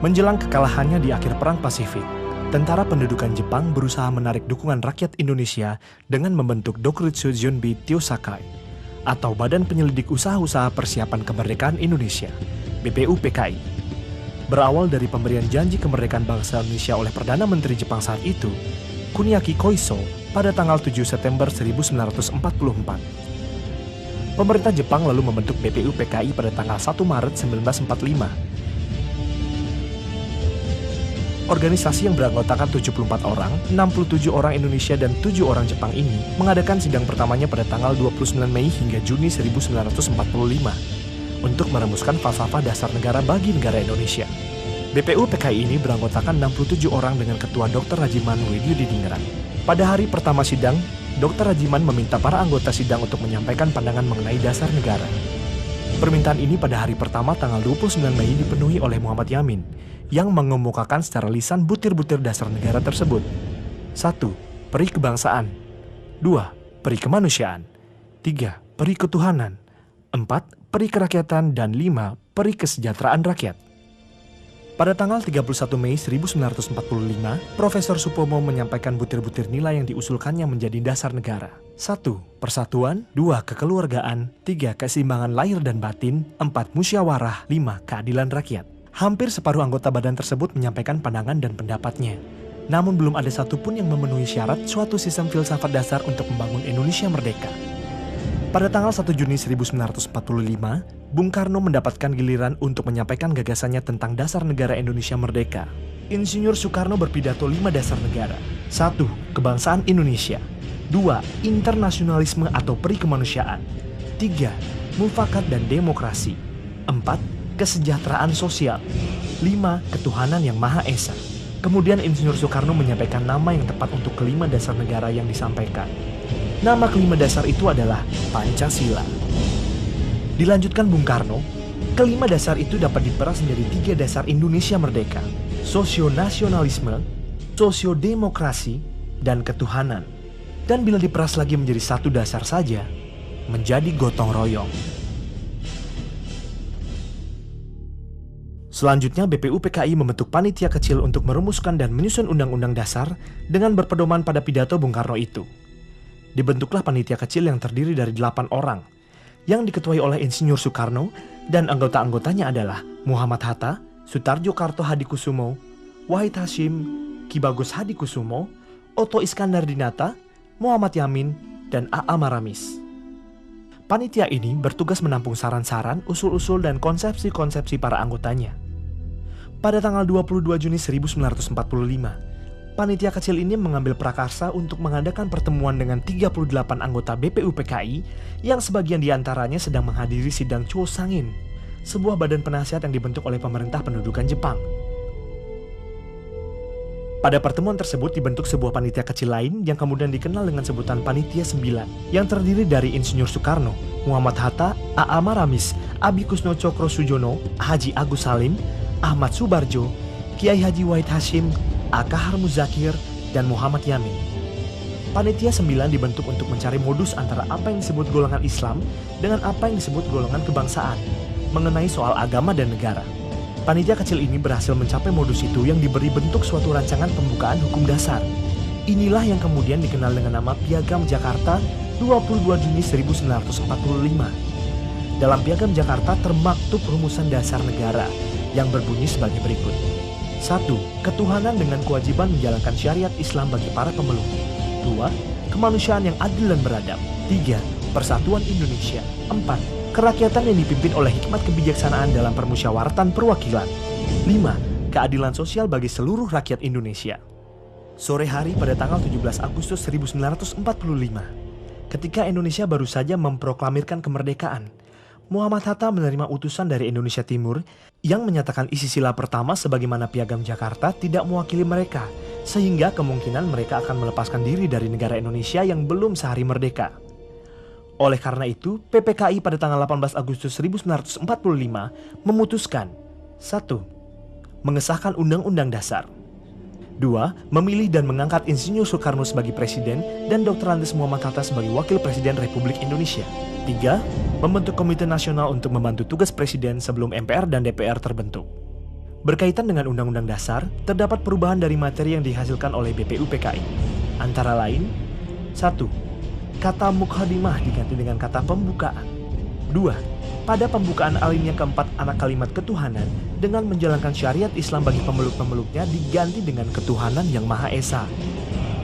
Menjelang kekalahannya di akhir Perang Pasifik, tentara pendudukan Jepang berusaha menarik dukungan rakyat Indonesia dengan membentuk Dokuritsu Junbi Tyosakai, atau Badan Penyelidik Usaha-Usaha Persiapan Kemerdekaan Indonesia, BPUPKI. Berawal dari pemberian janji kemerdekaan bangsa Indonesia oleh Perdana Menteri Jepang saat itu, Kuniaki Koiso, pada tanggal 7 September 1944. Pemerintah Jepang lalu membentuk BPUPKI pada tanggal 1 Maret 1945. Organisasi yang beranggotakan 74 orang, 67 orang Indonesia dan 7 orang Jepang ini mengadakan sidang pertamanya pada tanggal 29 Mei hingga Juni 1945 untuk merumuskan falsafah dasar negara bagi negara Indonesia. BPUPKI ini beranggotakan 67 orang dengan Ketua Dr. Rajiman Widyudiningrat. Pada hari pertama sidang, Dr. Rajiman meminta para anggota sidang untuk menyampaikan pandangan mengenai dasar negara. Permintaan ini pada hari pertama tanggal 29 Mei dipenuhi oleh Muhammad Yamin, yang mengemukakan secara lisan butir-butir dasar negara tersebut. 1. Peri kebangsaan. 2. Peri kemanusiaan. 3. Peri ketuhanan. 4. Peri kerakyatan. Dan 5. Peri kesejahteraan rakyat. Pada tanggal 31 Mei 1945, Profesor Supomo menyampaikan butir-butir nilai yang diusulkannya menjadi dasar negara. 1. Persatuan. 2. Kekeluargaan. 3. Keseimbangan lahir dan batin. 4. Musyawarah. 5. Keadilan rakyat. Hampir separuh anggota badan tersebut menyampaikan pandangan dan pendapatnya. Namun belum ada satupun yang memenuhi syarat suatu sistem filsafat dasar untuk membangun Indonesia merdeka. Pada tanggal 1 Juni 1945, Bung Karno mendapatkan giliran untuk menyampaikan gagasannya tentang dasar negara Indonesia merdeka. Insinyur Soekarno berpidato 5 dasar negara. 1. Kebangsaan Indonesia. 2. Internasionalisme atau peri kemanusiaan. 3. Mufakat dan demokrasi. 4. Kesejahteraan sosial. 5. Ketuhanan yang Maha Esa. Kemudian Insinyur Soekarno menyampaikan nama yang tepat untuk kelima dasar negara yang disampaikan. Nama kelima dasar itu adalah Pancasila. Dilanjutkan Bung Karno, kelima dasar itu dapat diperas menjadi 3 dasar Indonesia merdeka: sosionasionalisme, sosiodemokrasi, dan ketuhanan. Dan bila diperas lagi menjadi 1 dasar saja, menjadi gotong royong. Selanjutnya, BPUPKI membentuk panitia kecil untuk merumuskan dan menyusun undang-undang dasar dengan berpedoman pada pidato Bung Karno itu. Dibentuklah panitia kecil yang terdiri dari 8 orang, yang diketuai oleh Insinyur Soekarno, dan anggota-anggotanya adalah Muhammad Hatta, Sutarjo Karto Hadikusumo, Wahid Hasyim, Ki Bagus Hadikusumo, Otto Iskandar Dinata, Muhammad Yamin, dan A.A. Maramis. Panitia ini bertugas menampung saran-saran, usul-usul, dan konsepsi-konsepsi para anggotanya. Pada tanggal 22 Juni 1945, panitia kecil ini mengambil prakarsa untuk mengadakan pertemuan dengan 38 anggota BPUPKI yang sebagian diantaranya sedang menghadiri sidang Chosangin, sebuah badan penasihat yang dibentuk oleh pemerintah pendudukan Jepang. Pada pertemuan tersebut dibentuk sebuah panitia kecil lain yang kemudian dikenal dengan sebutan Panitia 9, yang terdiri dari Insinyur Soekarno, Muhammad Hatta, A.A. Maramis, Abi Kusno Cokro Sujono, Haji Agus Salim, Ahmad Subarjo, Kiai Haji Wahid Hasyim, A.K. Muzakir, dan Muhammad Yamin. Panitia 9 dibentuk untuk mencari modus antara apa yang disebut golongan Islam dengan apa yang disebut golongan kebangsaan mengenai soal agama dan negara. Panitia kecil ini berhasil mencapai modus itu yang diberi bentuk suatu rancangan pembukaan hukum dasar. Inilah yang kemudian dikenal dengan nama Piagam Jakarta 22 Juni 1945. Dalam Piagam Jakarta termaktub rumusan dasar negara yang berbunyi sebagai berikut. 1. Ketuhanan dengan kewajiban menjalankan syariat Islam bagi para pemeluk. 2. Kemanusiaan yang adil dan beradab. 3. Persatuan Indonesia. 4. Kerakyatan yang dipimpin oleh hikmat kebijaksanaan dalam permusyawaratan perwakilan. 5. Keadilan sosial bagi seluruh rakyat Indonesia. Sore hari pada tanggal 17 Agustus 1945, ketika Indonesia baru saja memproklamirkan kemerdekaan, Muhammad Hatta menerima utusan dari Indonesia Timur yang menyatakan isi sila pertama sebagaimana Piagam Jakarta tidak mewakili mereka, sehingga kemungkinan mereka akan melepaskan diri dari negara Indonesia yang belum sehari merdeka. Oleh karena itu, PPKI pada tanggal 18 Agustus 1945 memutuskan: 1. Mengesahkan Undang-Undang Dasar. 2. Memilih dan mengangkat Insinyur Soekarno sebagai Presiden dan Dr. Andes Muhammad Hatta sebagai Wakil Presiden Republik Indonesia. 3. Membentuk Komite Nasional untuk membantu tugas Presiden sebelum MPR dan DPR terbentuk. Berkaitan dengan Undang-Undang Dasar, terdapat perubahan dari materi yang dihasilkan oleh BPUPKI. Antara lain, 1. Kata muqaddimah diganti dengan kata pembukaan. 2. Pada pembukaan alinea keempat anak kalimat ketuhanan dengan menjalankan syariat Islam bagi pemeluk-pemeluknya diganti dengan ketuhanan yang Maha Esa.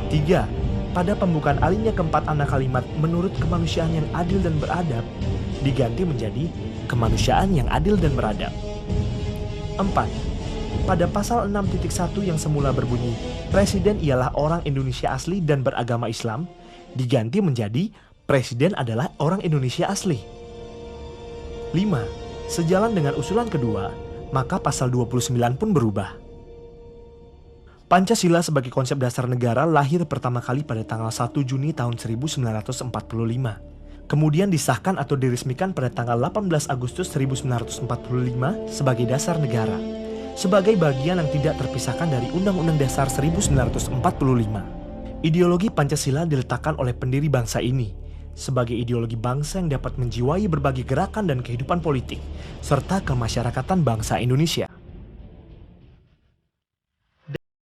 3. Pada pembukaan alinea keempat anak kalimat menurut kemanusiaan yang adil dan beradab diganti menjadi kemanusiaan yang adil dan beradab. 4. Pada pasal 6.1 yang semula berbunyi Presiden ialah orang Indonesia asli dan beragama Islam diganti menjadi Presiden adalah orang Indonesia asli. 5. Sejalan dengan usulan kedua, maka pasal 29 pun berubah. Pancasila sebagai konsep dasar negara lahir pertama kali pada tanggal 1 Juni tahun 1945. Kemudian disahkan atau diresmikan pada tanggal 18 Agustus 1945 sebagai dasar negara, sebagai bagian yang tidak terpisahkan dari Undang-Undang Dasar 1945. Ideologi Pancasila diletakkan oleh pendiri bangsa ini sebagai ideologi bangsa yang dapat menjiwai berbagai gerakan dan kehidupan politik, serta kemasyarakatan bangsa Indonesia.